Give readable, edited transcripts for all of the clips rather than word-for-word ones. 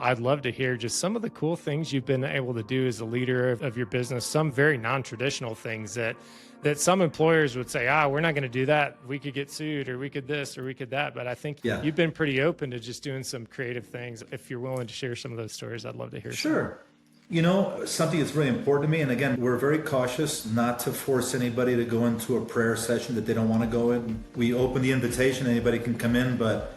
I'd love to hear just some of the cool things you've been able to do as a leader of your business, some very non-traditional things that some employers would say, we're not going to do that. We could get sued, or we could this, or we could that. But I think Yeah. you've been pretty open to just doing some creative things. If you're willing to share some of those stories, I'd love to hear some. Sure. You know, something that's really important to me, and again, we're very cautious not to force anybody to go into a prayer session that they don't want to go in. We open the invitation, anybody can come in, but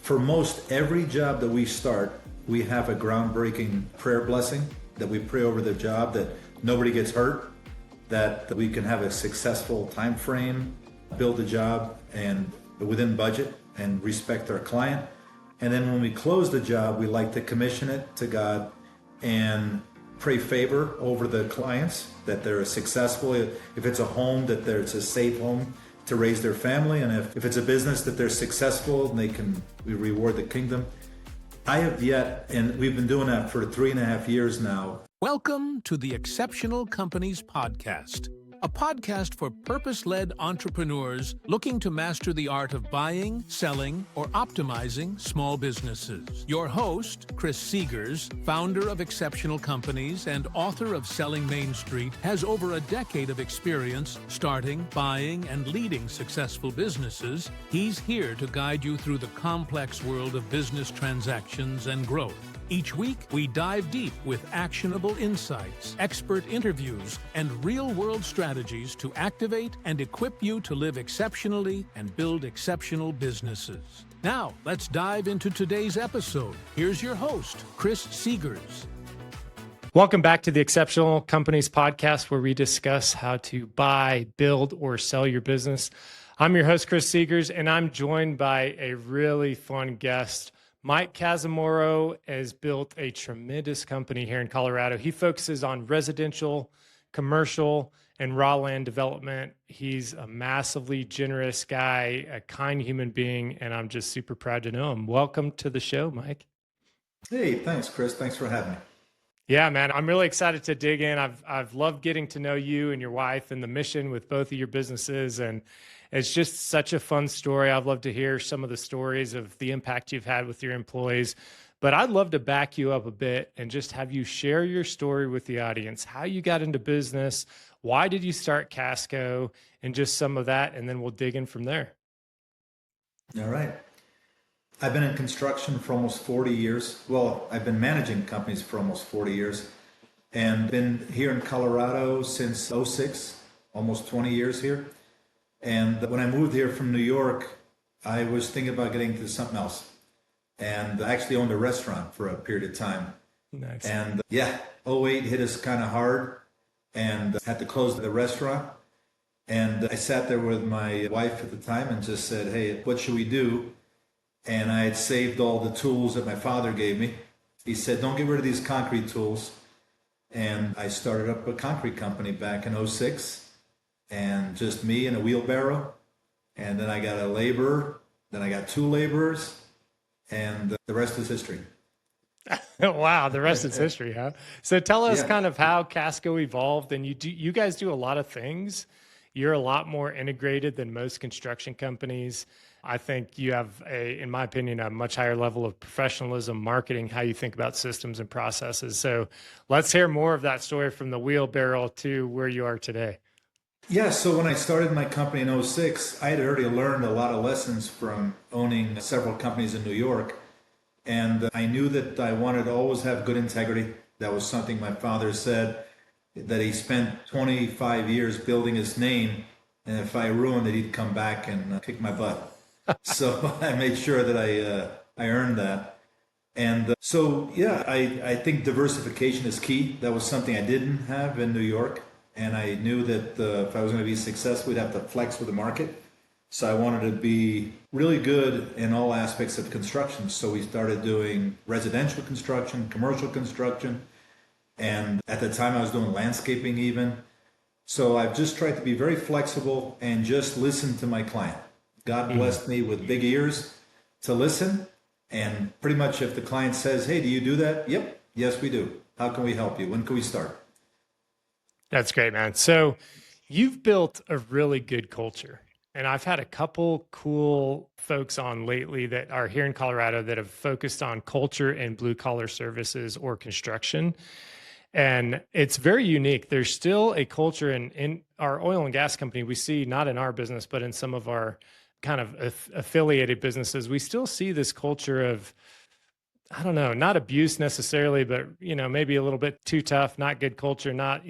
for most every job that we start, we have a groundbreaking prayer blessing that we pray over the job, that nobody gets hurt, that we can have a successful time frame, build the job and within budget and respect our client. And then when we close the job, we like to commission it to God and pray favor over the clients, that they're successful. If it's a home, that it's a safe home to raise their family. And if it's a business, that they're successful and we reward the kingdom. I have yet, and we've been doing that for 3.5 years now. Welcome to the Exceptional Companies Podcast, a podcast for purpose-led entrepreneurs looking to master the art of buying, selling, or optimizing small businesses. Your host, Chris Seegers, founder of Exceptional Companies and author of Selling Main Street, has over a decade of experience starting, buying, and leading successful businesses. He's here to guide you through the complex world of business transactions and growth. Each week, we dive deep with actionable insights, expert interviews, and real-world strategies to activate and equip you to live exceptionally and build exceptional businesses. Now, let's dive into today's episode. Here's your host, Chris Seegers. Welcome back to the Exceptional Companies Podcast, where we discuss how to buy, build, or sell your business. I'm your host, Chris Seegers, and I'm joined by a really fun guest. Mike Casimiro has built a tremendous company here in Colorado. He focuses on residential, commercial, and raw land development. He's a massively generous guy, a kind human being, and I'm just super proud to know him. Welcome to the show, Mike. Hey, thanks, Chris. Thanks for having me. Yeah, man, I'm really excited to dig in. I've loved getting to know you and your wife and the mission with both of your businesses, and it's just such a fun story. I'd love to hear some of the stories of the impact you've had with your employees, but I'd love to back you up a bit and just have you share your story with the audience, how you got into business, why did you start Casco, and just some of that, and then we'll dig in from there. All right. I've been in construction for almost 40 years. Well, I've been managing companies for almost 40 years and been here in Colorado since '06, almost 20 years here. And when I moved here from New York, I was thinking about getting into something else. And I actually owned a restaurant for a period of time. Nice. And '08 hit us kind of hard and had to close the restaurant. And I sat there with my wife at the time and just said, hey, what should we do? And I had saved all the tools that my father gave me. He said, don't get rid of these concrete tools. And I started up a concrete company back in '06. And just me and a wheelbarrow. And then I got a laborer. Then I got 2 laborers. And the rest is history. Wow, the rest is history, huh? So tell us Yeah. kind of how Casco evolved. And you guys do a lot of things. You're a lot more integrated than most construction companies. I think you have, in my opinion, a much higher level of professionalism, marketing, how you think about systems and processes. So let's hear more of that story from the wheelbarrow to where you are today. Yeah, so when I started my company in '06, I had already learned a lot of lessons from owning several companies in New York. And I knew that I wanted to always have good integrity. That was something my father said, that he spent 25 years building his name. And if I ruined it, he'd come back and kick my butt. So I made sure that I earned that. And I think diversification is key. That was something I didn't have in New York. And I knew that if I was going to be successful, we'd have to flex with the market. So I wanted to be really good in all aspects of construction. So we started doing residential construction, commercial construction. And at the time I was doing landscaping even. So I've just tried to be very flexible and just listen to my client. God blessed me with big ears to listen. And pretty much if the client says, hey, do you do that? Yep. Yes, we do. How can we help you? When can we start? That's great, man. So you've built a really good culture. And I've had a couple cool folks on lately that are here in Colorado that have focused on culture and blue collar services or construction. And it's very unique. There's still a culture in our oil and gas company. We see, not in our business, but in some of our kind of affiliated businesses, we still see this culture of, I don't know, not abuse necessarily, but, maybe a little bit too tough, not good culture, not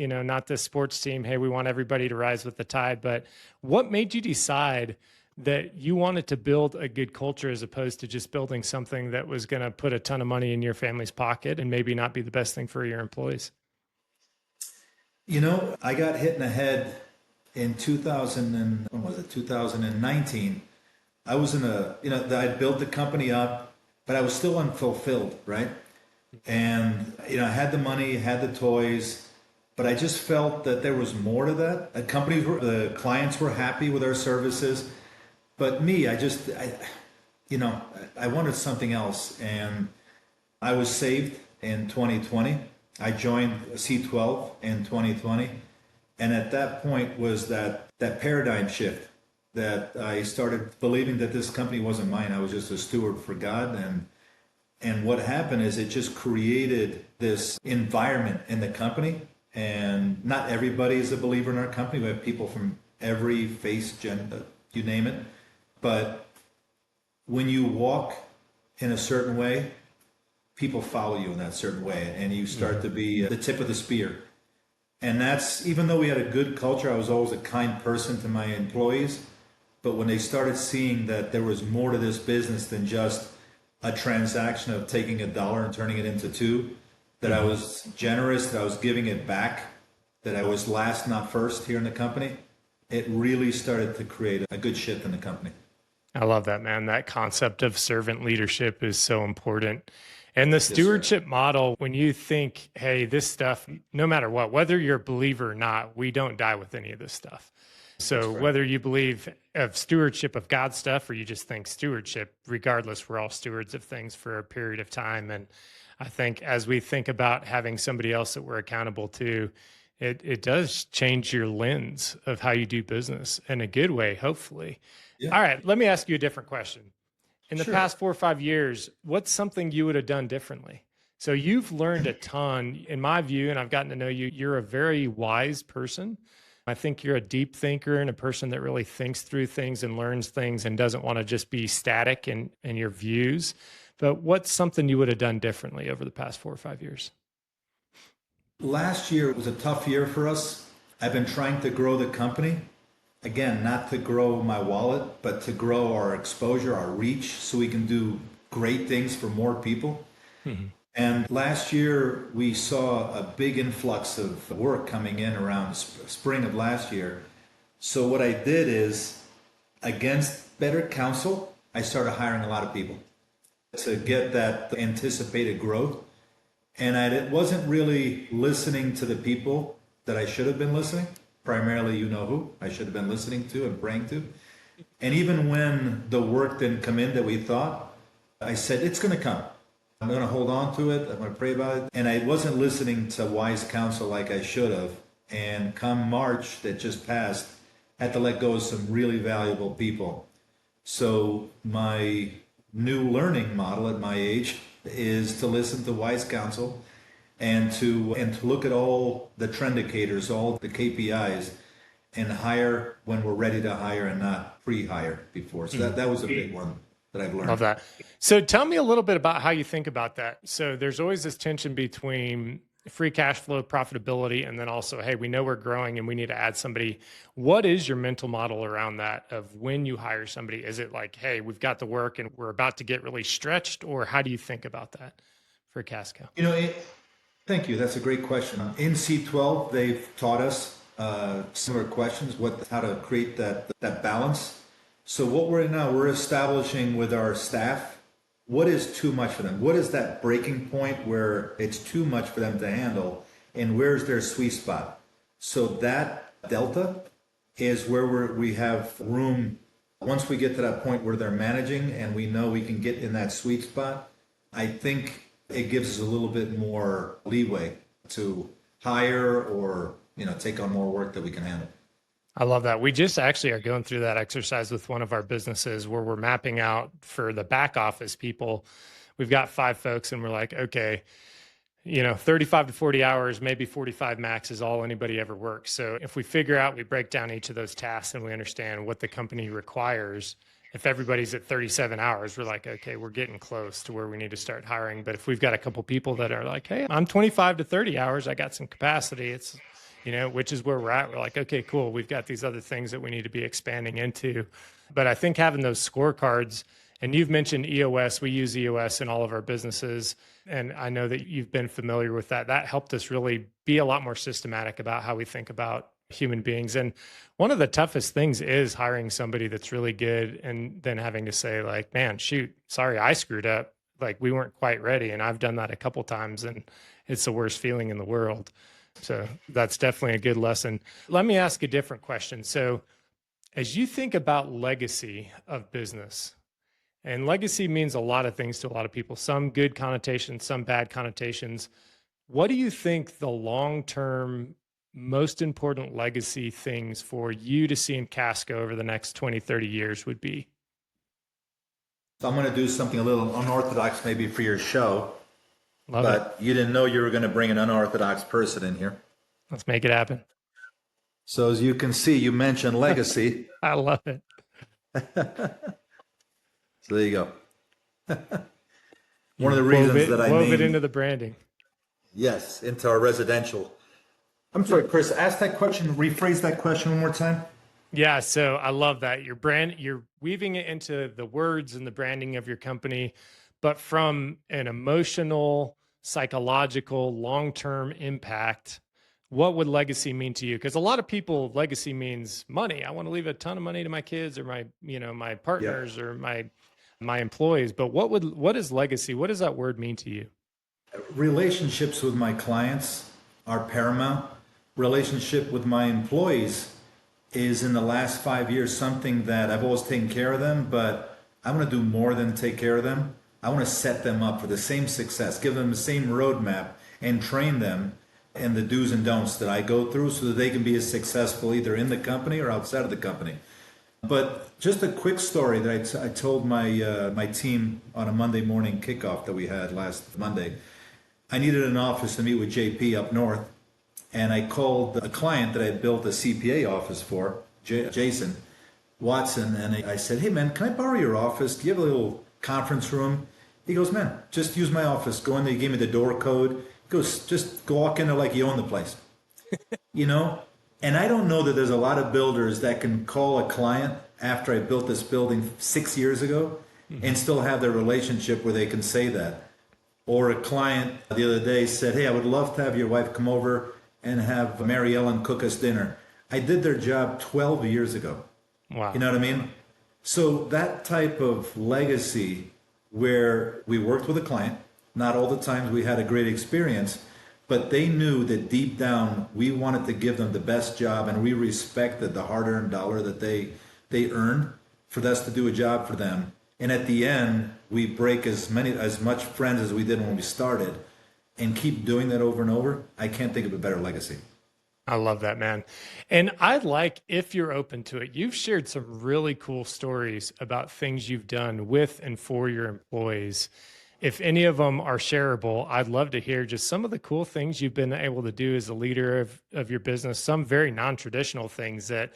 this sports team. Hey, we want everybody to rise with the tide. But what made you decide that you wanted to build a good culture as opposed to just building something that was going to put a ton of money in your family's pocket and maybe not be the best thing for your employees? I got hit in the head in 2019. I was I'd built the company up, but I was still unfulfilled, right? And, I had the money, had the toys, but I just felt that there was more to that. The clients were happy with our services, but me, I wanted something else. And I was saved in 2020. I joined C12 in 2020. And at that point was that paradigm shift that I started believing that this company wasn't mine. I was just a steward for God. And what happened is it just created this environment in the company. And not everybody is a believer in our company. We have people from every faith, gender, you name it. But when you walk in a certain way, people follow you in that certain way. And you start to be the tip of the spear. And that's, even though we had a good culture, I was always a kind person to my employees. But when they started seeing that there was more to this business than just a transaction of taking $1 and turning it into $2, that I was generous, that I was giving it back, that I was last, not first here in the company, it really started to create a good shift in the company. I love that, man. That concept of servant leadership is so important. And the stewardship model, when you think, hey, this stuff, no matter what, whether you're a believer or not, we don't die with any of this stuff. So whether you believe of stewardship of God's stuff or you just think stewardship, regardless, we're all stewards of things for a period of time. And I think as we think about having somebody else that we're accountable to, it does change your lens of how you do business in a good way, hopefully. Yeah. All right, let me ask you a different question. In the past 4 or 5 years, what's something you would have done differently? So you've learned a ton, in my view, and I've gotten to know you. You're a very wise person. I think you're a deep thinker and a person that really thinks through things and learns things and doesn't want to just be static in your views. But what's something you would have done differently over the past 4 or 5 years? Last year was a tough year for us. I've been trying to grow the company. Again, not to grow my wallet, but to grow our exposure, our reach, so we can do great things for more people. Mm-hmm. And last year, we saw a big influx of work coming in around spring of last year. So what I did is, against better counsel, I started hiring a lot of people to get that anticipated growth. And I wasn't really listening to the people that I should have been listening. Primarily, who I should have been listening to and praying to. And even when the work didn't come in that we thought, I said, it's going to come. I'm going to hold on to it. I'm going to pray about it. And I wasn't listening to wise counsel like I should have. And come March that just passed, I had to let go of some really valuable people. So my new learning model at my age is to listen to wise counsel and to look at all the trend indicators, all the KPIs, and hire when we're ready to hire and not pre-hire before. So that was a big one that I've learned. Love that. So tell me a little bit about how you think about that. So there's always this tension between free cash flow, profitability, and then also, hey, we know we're growing and we need to add somebody. What is your mental model around that of when you hire somebody? Is it like, hey, we've got the work and we're about to get really stretched, or how do you think about that for Casco? Thank you. That's a great question. In C12, they've taught us similar questions, how to create that balance. So what we're in now, we're establishing with our staff, what is too much for them? What is that breaking point where it's too much for them to handle, and where's their sweet spot? So that delta is where we have room. Once we get to that point where they're managing and we know we can get in that sweet spot, I think it gives us a little bit more leeway to hire or take on more work that we can handle. I love that. We just actually are going through that exercise with one of our businesses where we're mapping out for the back office people. We've got 5 folks and we're like, okay, 35 to 40 hours, maybe 45 max is all anybody ever works. So if we figure out, we break down each of those tasks and we understand what the company requires. If everybody's at 37 hours, we're like, okay, we're getting close to where we need to start hiring. But if we've got a couple people that are like, hey, I'm 25 to 30 hours, I got some capacity. It's, which is where we're at. We're like, okay, cool. We've got these other things that we need to be expanding into. But I think having those scorecards, and you've mentioned EOS, we use EOS in all of our businesses. And I know that you've been familiar with that. That helped us really be a lot more systematic about how we think about human beings. And one of the toughest things is hiring somebody that's really good and then having to say like, man, shoot, sorry, I screwed up. Like we weren't quite ready. And I've done that a couple times and it's the worst feeling in the world. So that's definitely a good lesson. Let me ask a different question. So as you think about legacy of business, and legacy means a lot of things to a lot of people, some good connotations, some bad connotations. What do you think the long-term most important legacy things for you to see in Casco over the next 20, 30 years would be? So I'm going to do something a little unorthodox maybe for your show. Love it. You didn't know you were going to bring an unorthodox person in here. Let's make it happen. So as you can see, you mentioned legacy. I love it. So there you go. One of the reasons that I wove named it into the branding. Yes, into our residential. I'm sorry, Chris, ask that question, rephrase that question one more time. Yeah, so I love that. You're weaving it into the words and the branding of your company, but from an emotional, psychological, long-term impact. What would legacy mean to you? Because a lot of people, legacy means money. I want to leave a ton of money to my kids or my partners or my employees. But what is legacy? What does that word mean to you? Relationships with my clients are paramount. Relationship with my employees is in the last 5 years something that I've always taken care of them, but I want to do more than take care of them. I want to set them up for the same success, give them the same roadmap and train them in the do's and don'ts that I go through so that they can be as successful either in the company or outside of the company. But just a quick story that I told my team on a Monday morning kickoff that we had last Monday. I needed an office to meet with JP up north, and I called a client that I had built a CPA office for, Jason Watson, and I said, hey man, can I borrow your office? Do you have a little conference room? He goes, man, just use my office. Go in there, he gave me the door code. He goes, just go walk in there like you own the place. And I don't know that there's a lot of builders that can call a client after I built this building 6 years ago and still have their relationship where they can say that. Or a client the other day said, hey, I would love to have your wife come over and have Mary Ellen cook us dinner. I did their job 12 years ago. Wow. You know what I mean? So that type of legacy where we worked with a client, not all the times we had a great experience, but they knew that deep down we wanted to give them the best job and we respected the hard-earned dollar that they earned for us to do a job for them. And at the end, we break as much friends as we did when we started and keep doing that over and over. I can't think of a better legacy. I love that, man. And I'd like, if you're open to it, you've shared some really cool stories about things you've done with and for your employees. If any of them are shareable, I'd love to hear just some of the cool things you've been able to do as a leader of your business, some very non-traditional things that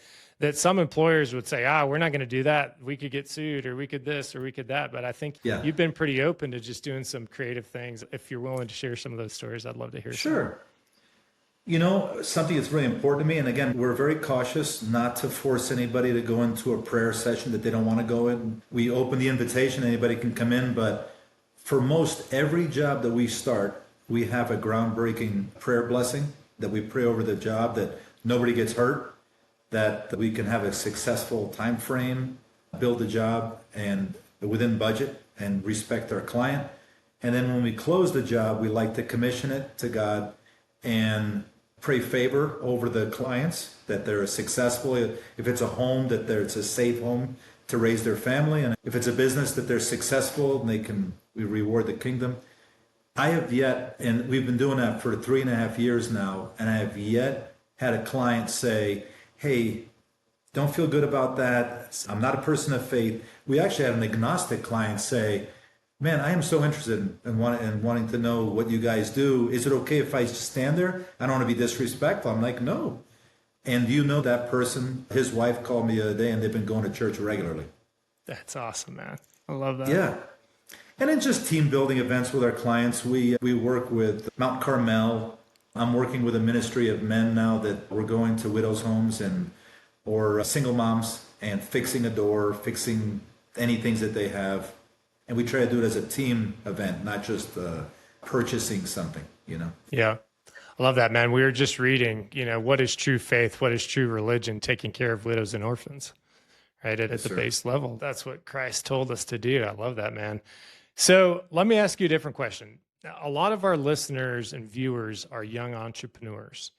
some employers would say, we're not going to do that. We could get sued or we could this or we could that. But I think you've been pretty open to just doing some creative things. If you're willing to share some of those stories, I'd love to hear. Sure. Something that's really important to me, and again, we're very cautious not to force anybody to go into a prayer session that they don't want to go in. We open the invitation, anybody can come in, but for most every job that we start, we have a groundbreaking prayer blessing that we pray over the job, that nobody gets hurt, that we can have a successful time frame, build the job and within budget and respect our client. And then when we close the job, we like to commission it to God and pray favor over the clients, that they're successful. If it's a home, that it's a safe home to raise their family. And if it's a business, that they're successful and we reward the kingdom. I have yet, and we've been doing that for 3.5 years now, and I have yet had a client say, hey, Don't feel good about that. I'm not a person of faith. We actually had an agnostic client say, man, I am so interested in wanting to know what you guys do. Is it okay if I just stand there? I don't want to be disrespectful. I'm like, no. And you know that person, his wife called me the other day and they've been going to church regularly. That's awesome, man. I love that. Yeah. And then just team building events with our clients. We work with Mount Carmel. I'm working with a ministry of men now that we're going to widows' homes or single moms and fixing a door, fixing any things that they have. And we try to do it as a team event, not just purchasing something, Yeah. I love that, man. We were just reading, what is true faith? What is true religion? Taking care of widows and orphans, right? At the base level. That's what Christ told us to do. I love that, man. So let me ask you a different question. Now, a lot of our listeners and viewers are young entrepreneurs,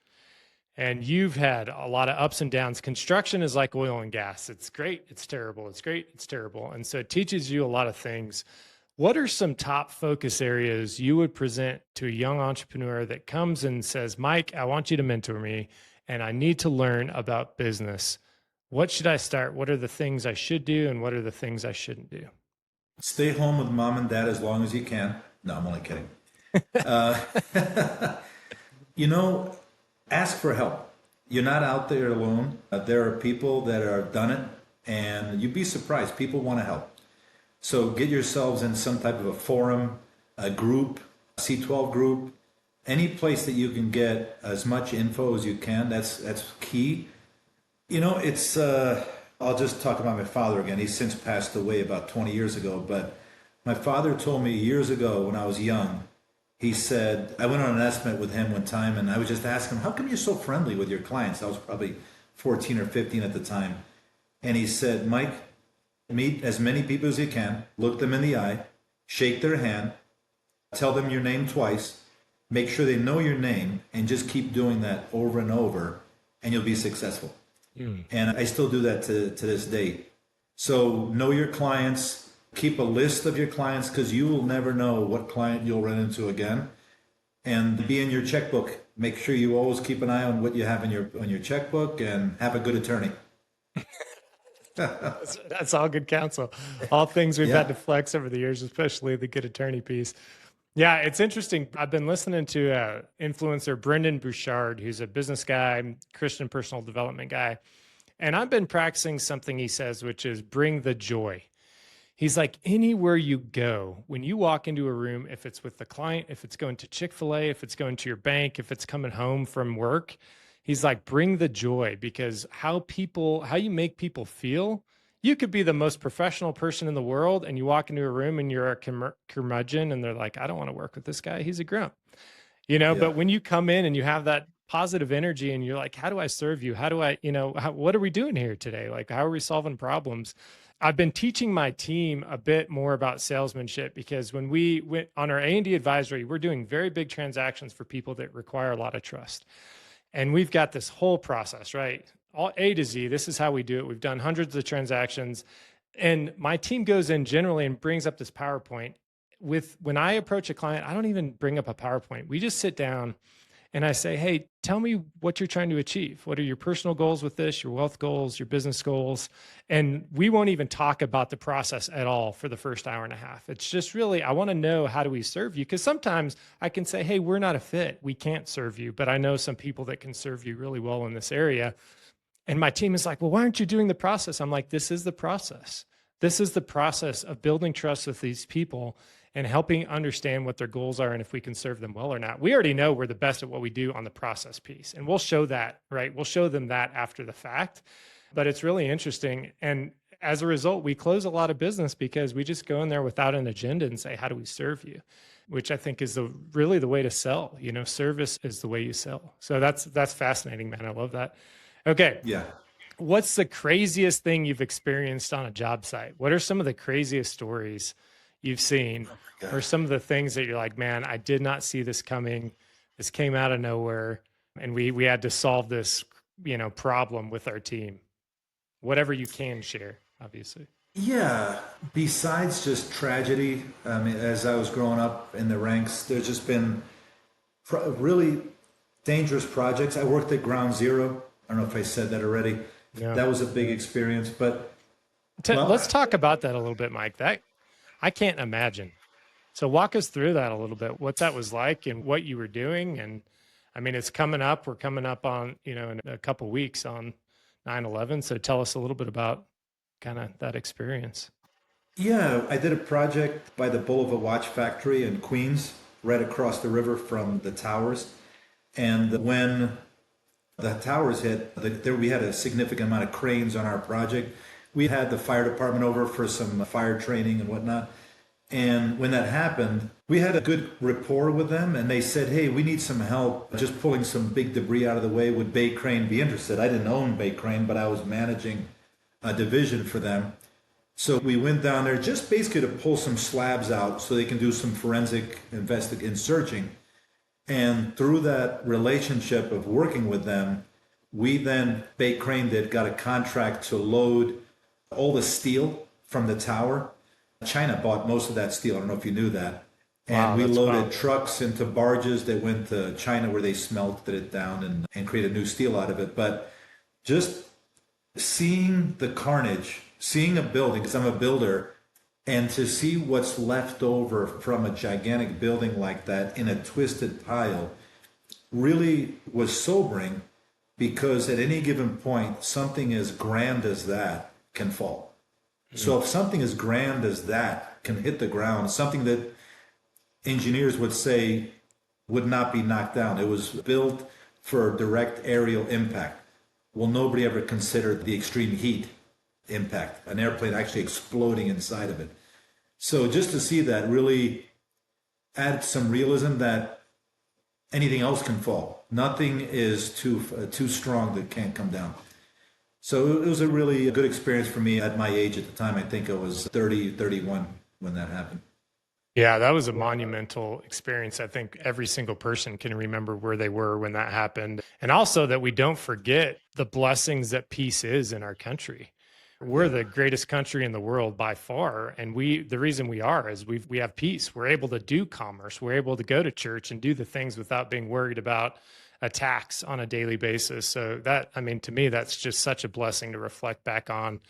and you've had a lot of ups and downs. Construction is like oil and gas. It's great. It's terrible. It's great. It's terrible. And so it teaches you a lot of things. What are some top focus areas you would present to a young entrepreneur that comes and says, Mike, I want you to mentor me and I need to learn about business? What should I start? What are the things I should do and what are the things I shouldn't do? Stay home with mom and dad as long as you can. No, I'm only kidding. Ask for help. You're not out there alone. There are people that have done it and you'd be surprised. People want to help. So get yourselves in some type of a forum, a group, a C12 group, any place that you can get as much info as you can. That's key. It's, I'll just talk about my father again. He's since passed away about 20 years ago. But my father told me years ago when I was young, he said, I went on an estimate with him one time and I was just asking him, how come you're so friendly with your clients? I was probably 14 or 15 at the time. And he said, Mike, meet as many people as you can, look them in the eye, shake their hand, tell them your name twice, make sure they know your name, and just keep doing that over and over, and you'll be successful. And I still do that to this day. So know your clients, keep a list of your clients, because you will never know what client you'll run into again. And be in your checkbook. Make sure you always keep an eye on what you have in your checkbook, and have a good attorney. That's all good counsel. All things we've had to flex over the years, especially the good attorney piece. Yeah, it's interesting. I've been listening to influencer Brendan Bouchard, who's a business guy, Christian personal development guy. And I've been practicing something he says, which is bring the joy. He's like, anywhere you go, when you walk into a room, if it's with the client, if it's going to Chick-fil-A, if it's going to your bank, if it's coming home from work, he's like, bring the joy, because how you make people feel. You could be the most professional person in the world and you walk into a room and you're a curmudgeon and they're like, I don't want to work with this guy. He's a grump, but when you come in and you have that positive energy and you're like, how do I serve you? How do I, what are we doing here today? Like, how are we solving problems? I've been teaching my team a bit more about salesmanship, because when we went on our A&D advisory, we're doing very big transactions for people that require a lot of trust. And we've got this whole process, right? All A to Z, this is how we do it. We've done hundreds of transactions. And my team goes in generally and brings up this PowerPoint. When I approach a client, I don't even bring up a PowerPoint. We just sit down and I say, hey, tell me what you're trying to achieve. What are your personal goals with this, your wealth goals, your business goals? And we won't even talk about the process at all for the first hour and a half. It's just really, I want to know, how do we serve you? Because sometimes I can say, hey, we're not a fit. We can't serve you, but I know some people that can serve you really well in this area. And my team is like, well, why aren't you doing the process? I'm like, this is the process. This is the process of building trust with these people and helping understand what their goals are and if we can serve them well or not. We already know we're the best at what we do on the process piece, and we'll show that, right? We'll show them that after the fact, but it's really interesting. And as a result, we close a lot of business because we just go in there without an agenda and say, how do we serve you? Which I think is really the way to sell. Service is the way you sell. So that's fascinating, man. I love that. Okay. Yeah. What's the craziest thing you've experienced on a job site? What are some of the craziest stories you've seen, or some of the things that you're like, man, I did not see this coming. This came out of nowhere, and we had to solve this, problem with our team. Whatever you can share, obviously. Yeah. Besides just tragedy, I mean, as I was growing up in the ranks, there's just been really dangerous projects. I worked at Ground Zero. I don't know if I said that already. Yeah. that was a big experience. But well, Let's talk about that a little bit, Mike. That I can't imagine. So walk us through that a little bit, what that was like and what you were doing. And I mean, it's coming up. We're coming up on, in a couple of weeks on 9/11. So tell us a little bit about kind of that experience. yeah, I did a project by the Bulova Watch Factory in Queens, right across the river from the towers. And when the towers hit, we had a significant amount of cranes on our project. We had the fire department over for some fire training and whatnot. And when that happened, we had a good rapport with them, and they said, hey, we need some help just pulling some big debris out of the way. Would Bay Crane be interested? I didn't own Bay Crane, but I was managing a division for them. So we went down there just basically to pull some slabs out so they can do some forensic investigation searching. And through that relationship of working with them, we then, Bay Crane got a contract to load all the steel from the tower. China bought most of that steel. I don't know if you knew that. And Wow, we that's loaded wild. trucks into barges that went to China where they smelted it down and created new steel out of it. But just seeing the carnage, seeing a building, because I'm a builder, and to see what's left over from a gigantic building like that in a twisted pile really was sobering, because at any given point, something as grand as that can fall. So if something as grand as that can hit the ground, something that engineers would say would not be knocked down, it was built for direct aerial impact. Well, nobody ever considered the extreme heat impact, an airplane actually exploding inside of it. So just to see that really add some realism that anything else can fall. Nothing is too strong that can't come down. So it was a really good experience for me at my age at the time. I think I was 30, 31 when that happened. Yeah, that was a monumental experience. I think every single person can remember where they were when that happened. And also that we don't forget the blessings that peace is in our country. We're the greatest country in the world by far. And the reason we are is we have peace. We're able to do commerce. We're able to go to church and do the things without being worried about attacks on a daily basis. So to me, that's just such a blessing to reflect back on.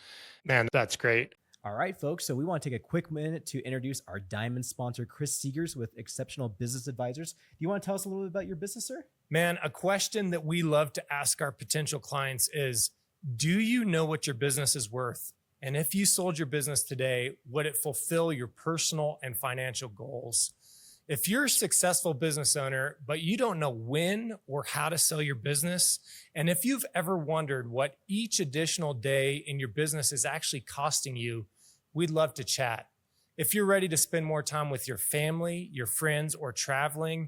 Man, that's great. All right, folks. So we want to take a quick minute to introduce our diamond sponsor, Chris Seegers with Exceptional Business Advisors. Do you want to tell us a little bit about your business, sir? Man, a question that we love to ask our potential clients is, do you know what your business is worth? And if you sold your business today, would it fulfill your personal and financial goals? If you're a successful business owner, but you don't know when or how to sell your business, and if you've ever wondered what each additional day in your business is actually costing you, we'd love to chat. If you're ready to spend more time with your family, your friends, or traveling,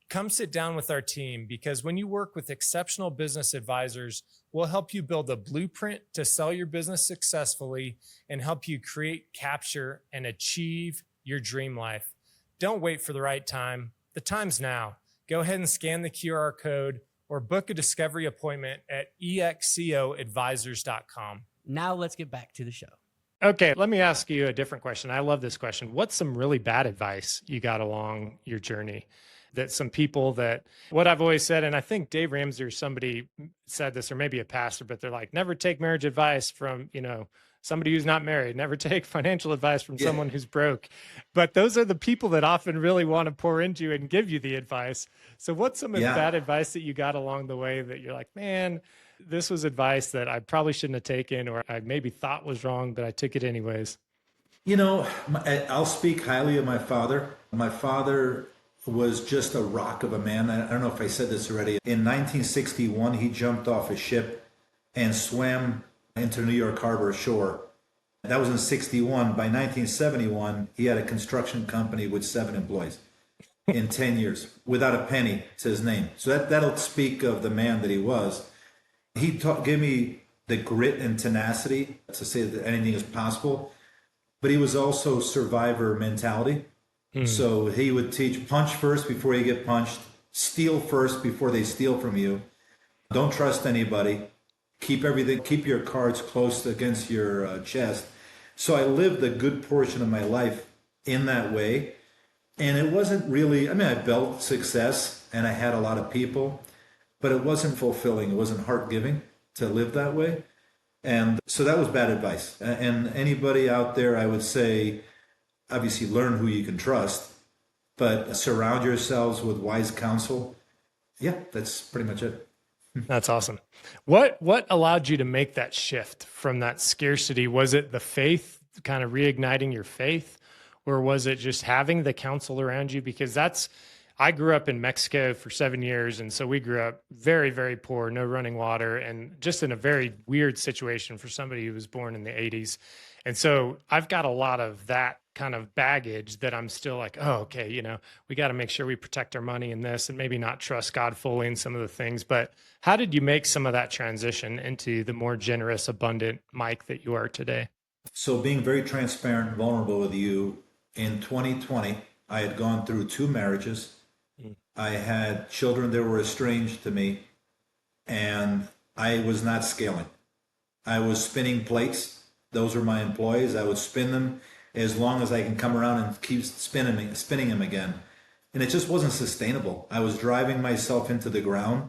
come sit down with our team, because when you work with exceptional business advisors, we'll help you build a blueprint to sell your business successfully and help you create, capture, and achieve your dream life. Don't wait for the right time. The time's now. Go ahead and scan the QR code or book a discovery appointment at excoadvisors.com. Now let's get back to the show. Okay, let me ask you a different question. I love this question. What's some really bad advice you got along your journey? That some people what I've always said, and I think Dave Ramsey or somebody said this, or maybe a pastor, but they're like, never take marriage advice from, somebody who's not married. Never take financial advice from someone who's broke. But those are the people that often really want to pour into you and give you the advice. So what's some bad advice that you got along the way that you're like, man, this was advice that I probably shouldn't have taken, or I maybe thought was wrong, but I took it anyways? I'll speak highly of my father. My father was just a rock of a man. I don't know if I said this already. In 1961, he jumped off a ship and swam into New York Harbor shore. That was in 61. By 1971, he had a construction company with 7 employees in 10 years without a penny to his name. So that'll speak of the man that he was. He gave me the grit and tenacity to say that anything is possible, but he was also survivor mentality. So he would teach, punch first before you get punched, steal first before they steal from you. Don't trust anybody. Keep your cards close against your chest. So I lived a good portion of my life in that way. And it wasn't really, I built success and I had a lot of people, but it wasn't fulfilling. It wasn't heart-giving to live that way. And so that was bad advice. And anybody out there, I would say, obviously learn who you can trust, but surround yourselves with wise counsel. Yeah, that's pretty much it. That's awesome. What allowed you to make that shift from that scarcity? Was it the faith, kind of reigniting your faith, or was it just having the counsel around you? Because I grew up in Mexico for 7 years, and so we grew up very, very poor, no running water, and just in a very weird situation for somebody who was born in the 80s. And so I've got a lot of that kind of baggage that I'm still like, oh, okay, we got to make sure we protect our money in this and maybe not trust God fully in some of the things. But how did you make some of that transition into the more generous, abundant Mike that you are today? So being very transparent and vulnerable with you, in 2020, I had gone through 2 marriages. I had children that were estranged to me, and I was not scaling. I was spinning plates. Those were my employees. I would spin them as long as I can come around and keep spinning them again. And it just wasn't sustainable. I was driving myself into the ground.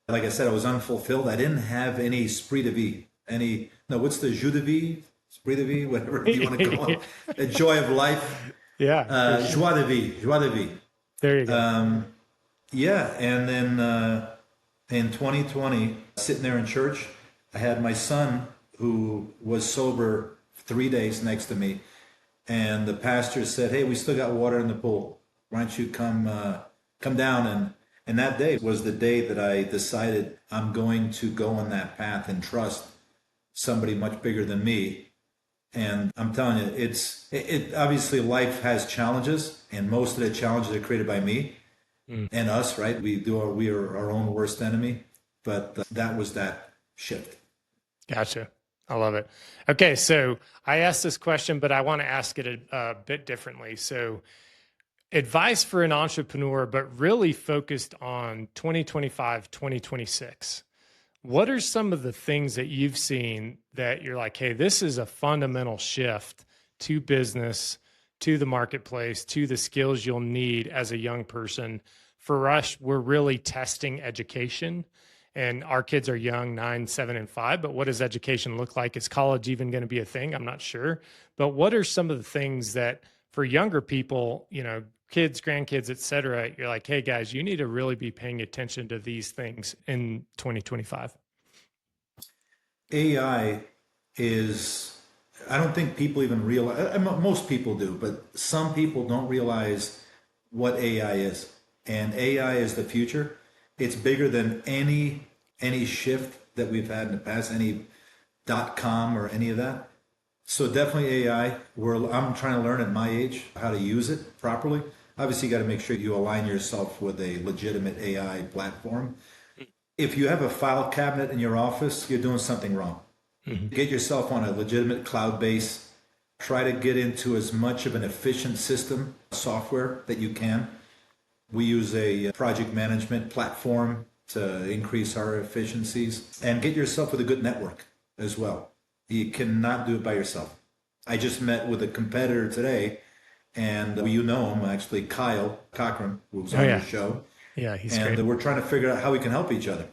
Like I said, I was unfulfilled. I didn't have any esprit de vie, what's the jus de vie? Esprit de vie, whatever you want to call it. A joy of life. Yeah. Joie de vie. There you go. Yeah, and then in 2020, sitting there in church, I had my son who was sober 3 days next to me, and the pastor said, "Hey, we still got water in the pool. Why don't you come down?" And that day was the day that I decided I'm going to go on that path and trust somebody much bigger than me. And I'm telling you, it obviously life has challenges, and most of the challenges are created by me. And us, right? We are our own worst enemy, but that was that shift. Gotcha. I love it. Okay. So I asked this question, but I want to ask it a bit differently. So advice for an entrepreneur, but really focused on 2025, 2026. What are some of the things that you've seen that you're like, hey, this is a fundamental shift to business, to the marketplace, to the skills you'll need as a young person? For us, we're really testing education, and our kids are young, 9, 7, and 5. But what does education look like? Is college even going to be a thing? I'm not sure. But what are some of the things that for younger people, kids, grandkids, et cetera, you're like, hey guys, you need to really be paying attention to these things in 2025? AI is, I don't think people even realize, most people do, but some people don't realize what AI is. And AI is the future. It's bigger than any shift that we've had in the past, any .com or any of that. So definitely AI. I'm trying to learn at my age how to use it properly. Obviously, you got to make sure you align yourself with a legitimate AI platform. If you have a file cabinet in your office, you're doing something wrong. Mm-hmm. Get yourself on a legitimate cloud base. Try to get into as much of an efficient system software that you can. We use a project management platform to increase our efficiencies, and get yourself with a good network as well. You cannot do it by yourself. I just met with a competitor today, and you know him, actually, Kyle Cochran, who's on your show. Yeah, he's great. And we're trying to figure out how we can help each other.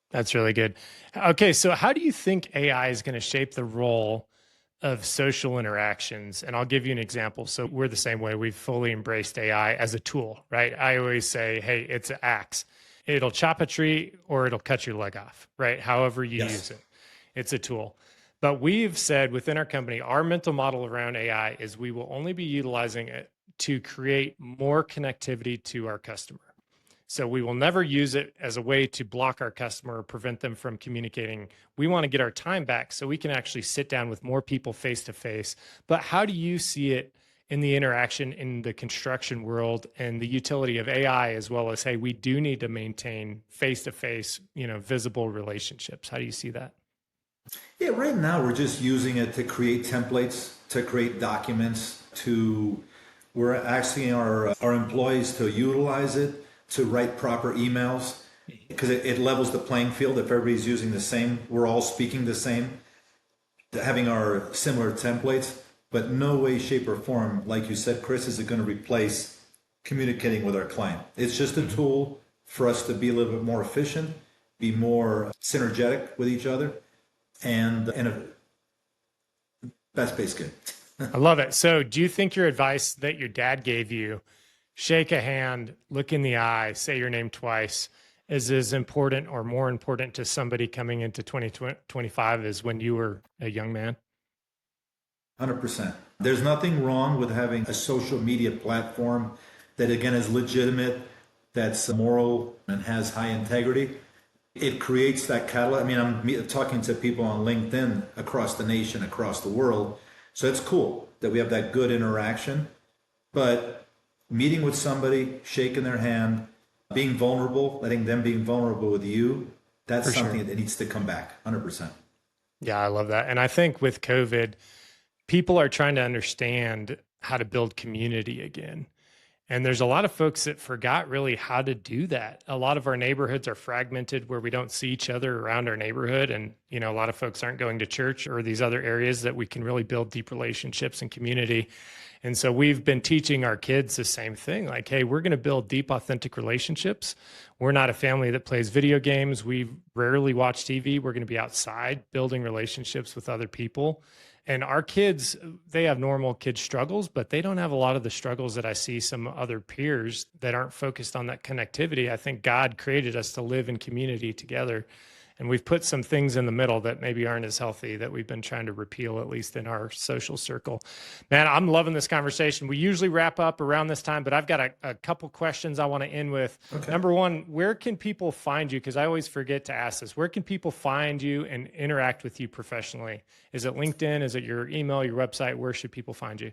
That's really good. Okay, so how do you think AI is going to shape the role of social interactions? And I'll give you an example. So we're the same way. We've fully embraced AI as a tool, right? I always say, hey, it's an axe. It'll chop a tree or it'll cut your leg off, right? However you use it. It's a tool. But we've said within our company, our mental model around AI is we will only be utilizing it to create more connectivity to our customer. So we will never use it as a way to block our customer or prevent them from communicating. We want to get our time back so we can actually sit down with more people face to face. But how do you see it in the interaction in the construction world and the utility of AI, as well as, hey, we do need to maintain face to face, visible relationships? How do you see that? Yeah, right now we're just using it to create templates, to create documents, we're asking our employees to utilize it, to write proper emails, because it levels the playing field. If everybody's using the same, we're all speaking the same, having our similar templates, but no way, shape, or form, like you said, Chris, is it going to replace communicating with our client. It's just a tool for us to be a little bit more efficient, be more synergetic with each other. Best base good. I love it. So do you think your advice that your dad gave you, shake a hand, look in the eye, say your name twice, is as important or more important to somebody coming into 2025 as when you were a young man? 100%. There's nothing wrong with having a social media platform that, again, is legitimate, that's moral, and has high integrity. It creates that catalyst. I mean, I'm talking to people on LinkedIn across the nation, across the world. So it's cool that we have that good interaction. But meeting with somebody, shaking their hand, being vulnerable, letting them be vulnerable with you, that's For something sure. that needs to come back 100%. Yeah, I love that. And I think with COVID, people are trying to understand how to build community again. And there's a lot of folks that forgot really how to do that. A lot of our neighborhoods are fragmented where we don't see each other around our neighborhood. And, you know, a lot of folks aren't going to church or these other areas that we can really build deep relationships and community. And so we've been teaching our kids the same thing, like, hey, we're going to build deep, authentic relationships. We're not a family that plays video games. We rarely watch TV. We're going to be outside building relationships with other people. And our kids, they have normal kid struggles, but they don't have a lot of the struggles that I see some other peers that aren't focused on that connectivity. I think God created us to live in community together. And we've put some things in the middle that maybe aren't as healthy that we've been trying to repeal, at least in our social circle. Man, I'm loving this conversation. We usually wrap up around this time, but I've got a couple questions I want to end with. Okay. Number one, where can people find you? Because I always forget to ask this. Where can people find you and interact with you professionally? Is it LinkedIn? Is it your email, your website? Where should people find you?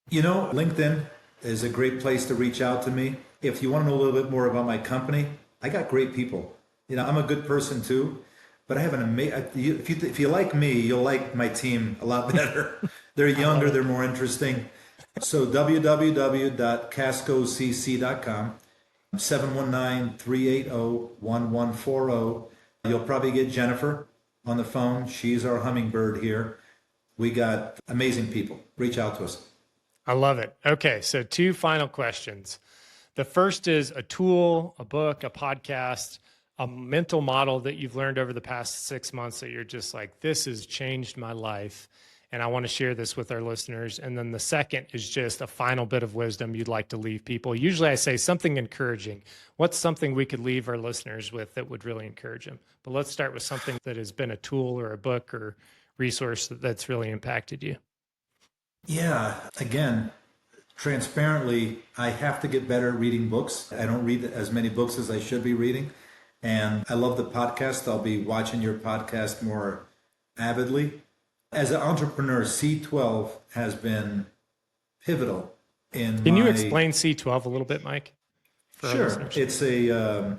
You know, LinkedIn is a great place to reach out to me. If you want to know a little bit more about my company, I got great people. You know, I'm a good person too, but I have an amazing, if you like me, you'll like my team a lot better. They're younger, they're more interesting. So www.cascocc.com, 719-380-1140. You'll probably get Jennifer on the phone. She's our hummingbird here. We got amazing people. Reach out to us. I love it. Okay, so two final questions. The first is a tool, a book, a podcast, a mental model that you've learned over the past 6 months that you're just like, this has changed my life. And I want to share this with our listeners. And then the second is just a final bit of wisdom you'd like to leave people. Usually I say something encouraging. What's something we could leave our listeners with that would really encourage them? But let's start with something that has been a tool or a book or resource that's really impacted you. Yeah, again, transparently, I have to get better at reading books. I don't read as many books as I should be reading. And I love the podcast. I'll be watching your podcast more avidly. As an entrepreneur, C12 has been pivotal in Can you explain C12 a little bit, Mike? Sure. It's a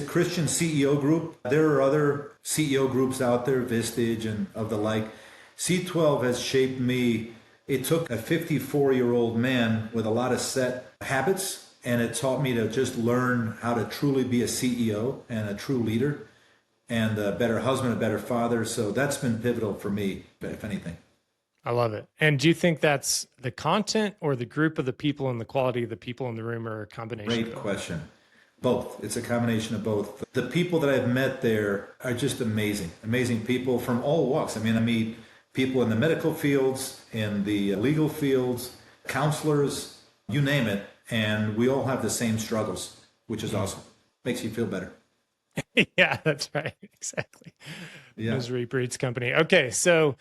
Christian CEO group. There are other CEO groups out there, Vistage and of the like. C12 has shaped me. It took a 54-year-old man with a lot of set habits, and it taught me to just learn how to truly be a CEO and a true leader and a better husband, a better father. So that's been pivotal for me, if anything. I love it. And do you think that's the content or the group of the people and the quality of the people in the room, or a combination? Great question. Both. It's a combination of both. The people that I've met there are just amazing, amazing people from all walks. I mean, I meet people in the medical fields, in the legal fields, counselors, you name it. And we all have the same struggles, which is awesome. Makes you feel better. Yeah, that's right. Exactly. Yeah. Misery breeds company. Okay. So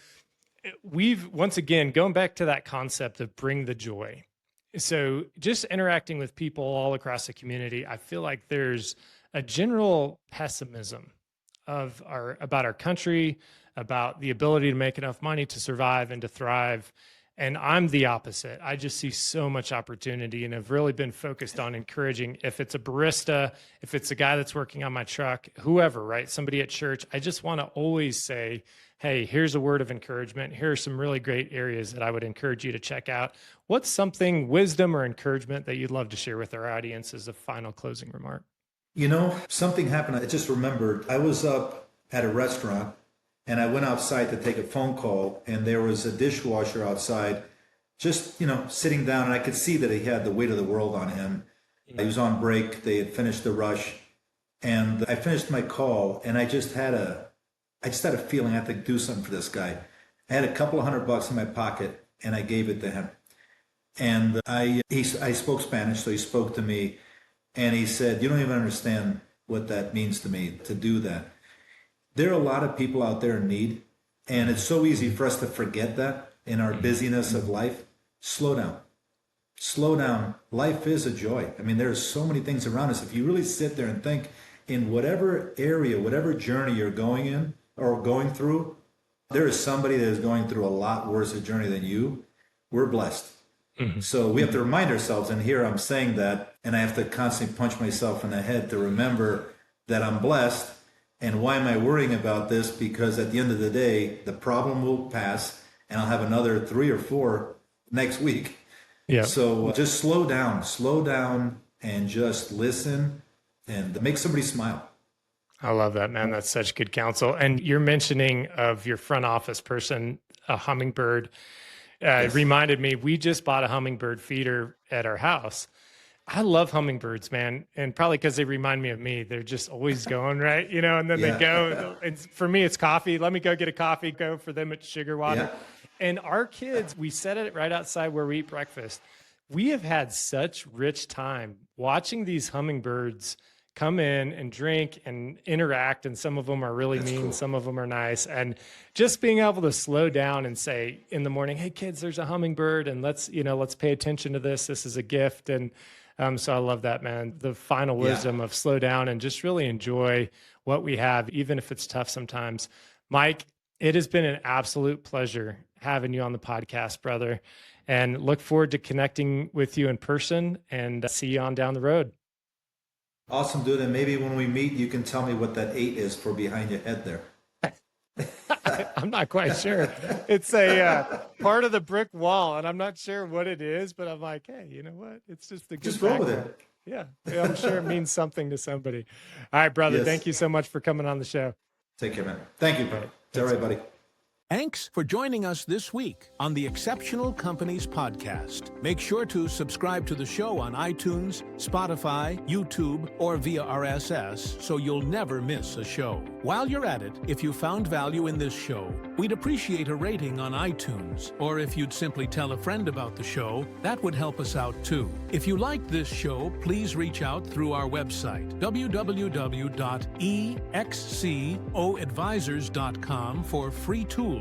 we've, once again, going back to that concept of bring the joy. So just interacting with people all across the community, I feel like there's a general pessimism about our country, about the ability to make enough money to survive and to thrive. And I'm the opposite. I just see so much opportunity and have really been focused on encouraging, if it's a barista, if it's a guy that's working on my truck, whoever, right? Somebody at church. I just want to always say, hey, here's a word of encouragement. Here are some really great areas that I would encourage you to check out. What's something, wisdom or encouragement, that you'd love to share with our audience as a final closing remark? You know, something happened. I just remembered. I was up at a restaurant and I went outside to take a phone call, and there was a dishwasher outside just, sitting down, and I could see that he had the weight of the world on him. He was on break. They had finished the rush, and I finished my call, and I just had a I just had a feeling I had to do something for this guy. I had a couple of $100 in my pocket, and I gave it to him. And I spoke Spanish, so he spoke to me, and he said, "You don't even understand what that means to me to do that." There are a lot of people out there in need, and it's so easy for us to forget that in our busyness of life. Slow down. Slow down. Life is a joy. I mean, there's so many things around us. If you really sit there and think in whatever area, whatever journey you're going in or going through, there is somebody that is going through a lot worse a journey than you. We're blessed. So we have to remind ourselves, and here I'm saying that, and I have to constantly punch myself in the head to remember that I'm blessed. And why am I worrying about this? Because at the end of the day, the problem will pass, and I'll have another 3 or 4 next week. Yeah. So just slow down, and just listen and make somebody smile. I love that, man. That's such good counsel. And you're mentioning of your front office person, a hummingbird. Yes. It reminded me, we just bought a hummingbird feeder at our house. I love hummingbirds, man. And probably because they remind me of me. They're just always going, right? And then they go. And for me, it's coffee. Let me go get a coffee. Go for them, it's sugar water. Yeah. And our kids, we set it right outside where we eat breakfast. We have had such rich time watching these hummingbirds come in and drink and interact. And some of them are really mean. Cool. Some of them are nice. And just being able to slow down and say in the morning, "Hey kids, there's a hummingbird, and let's pay attention to this. This is a gift." And so I love that, man. The final wisdom of slow down and just really enjoy what we have, even if it's tough sometimes. Mike, it has been an absolute pleasure having you on the podcast, brother, and look forward to connecting with you in person and see you on down the road. Awesome, dude. And maybe when we meet, you can tell me what that 8 is for behind your head there. I'm not quite sure. It's a part of the brick wall, and I'm not sure what it is, but I'm like, hey, you know what? It's just a good Just roll with it. Yeah, I'm sure it means something to somebody. All right, brother. Yes. Thank you so much for coming on the show. Take care, man. Thank you. All right, buddy. Thanks for joining us this week on the Exceptional Companies Podcast. Make sure to subscribe to the show on iTunes, Spotify, YouTube, or via RSS so you'll never miss a show. While you're at it, if you found value in this show, we'd appreciate a rating on iTunes. Or if you'd simply tell a friend about the show, that would help us out too. If you liked this show, please reach out through our website, www.excoadvisors.com, for free tools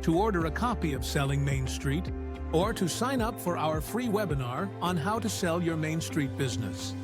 to order a copy of Selling Main Street, or to sign up for our free webinar on how to sell your Main Street business.